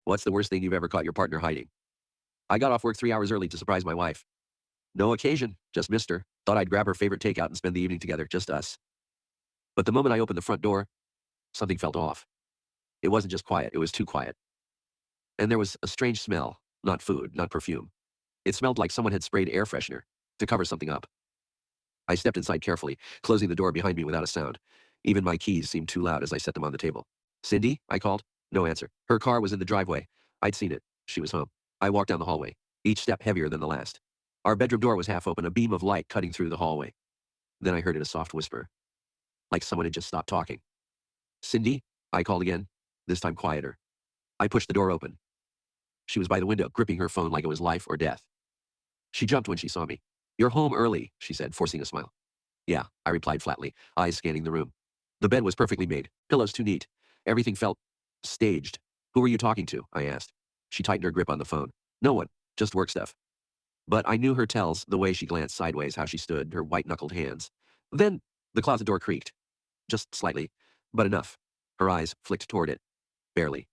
What's the worst thing you've ever caught your partner hiding? I got off work 3 hours early to surprise my wife. No occasion, just missed her. Thought I'd grab her favorite takeout and spend the evening together, just us. But the moment I opened the front door, something felt off. It wasn't just quiet, it was too quiet. And there was a strange smell, not food, not perfume. It smelled like someone had sprayed air freshener to cover something up. I stepped inside carefully, closing the door behind me without a sound. Even my keys seemed too loud as I set them on the table. Cindy? I called. No answer. Her car was in the driveway. I'd seen it. She was home. I walked down the hallway, each step heavier than the last. Our bedroom door was half open, a beam of light cutting through the hallway. Then I heard in a soft whisper, like someone had just stopped talking. Cindy? I called again, this time quieter. I pushed the door open. She was by the window, gripping her phone like it was life or death. She jumped when she saw me. You're home early, she said, forcing a smile. Yeah, I replied flatly, eyes scanning the room. The bed was perfectly made, pillows too neat. Everything felt staged. Who were you talking to? I asked. She tightened her grip on the phone. No one, just work stuff. But I knew her tells, the way she glanced sideways, how she stood, her white-knuckled hands. Then the closet door creaked. Just slightly, but enough. Her eyes flicked toward it. Barely.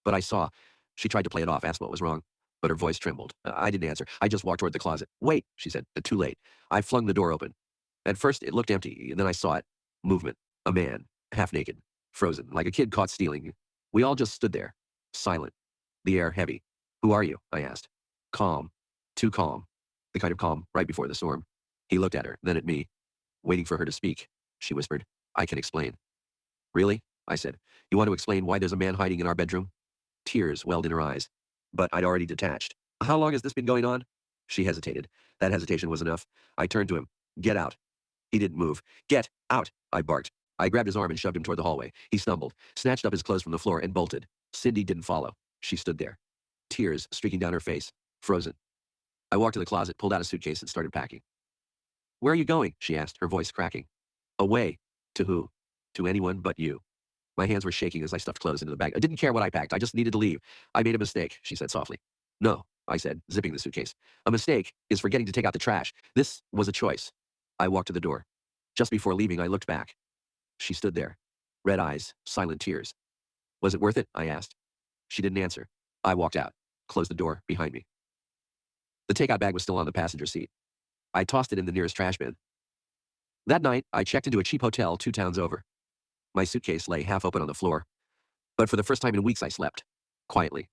But I saw. She tried to play it off, asked what was wrong, but her voice trembled. I didn't answer. I just walked toward the closet. Wait, she said. Too late. I flung the door open. At first, it looked empty, and then I saw it. Movement. A man. Half naked. Frozen. Like a kid caught stealing. We all just stood there. Silent. The air heavy. Who are you? I asked. Calm. Too calm. The kind of calm right before the storm. He looked at her, then at me. Waiting for her to speak. She whispered. I can explain. Really? I said. You want to explain why there's a man hiding in our bedroom? Tears welled in her eyes. But I'd already detached. How long has this been going on? She hesitated. That hesitation was enough. I turned to him. Get out. He didn't move. Get out, I barked. I grabbed his arm and shoved him toward the hallway. He stumbled, snatched up his clothes from the floor, and bolted. Cindy didn't follow. She stood there. Tears streaking down her face. Frozen. I walked to the closet, pulled out a suitcase, and started packing. Where are you going? She asked, her voice cracking. Away. To who? To anyone but you. My hands were shaking as I stuffed clothes into the bag. I didn't care what I packed. I just needed to leave. I made a mistake, she said softly. No, I said, zipping the suitcase. A mistake is forgetting to take out the trash. This was a choice. I walked to the door. Just before leaving, I looked back. She stood there. Red eyes, silent tears. Was it worth it? I asked. She didn't answer. I walked out, closed the door behind me. The takeout bag was still on the passenger seat. I tossed it in the nearest trash bin. That night, I checked into a cheap hotel 2 towns over. My suitcase lay half open on the floor. But for the first time in weeks, I slept. Quietly.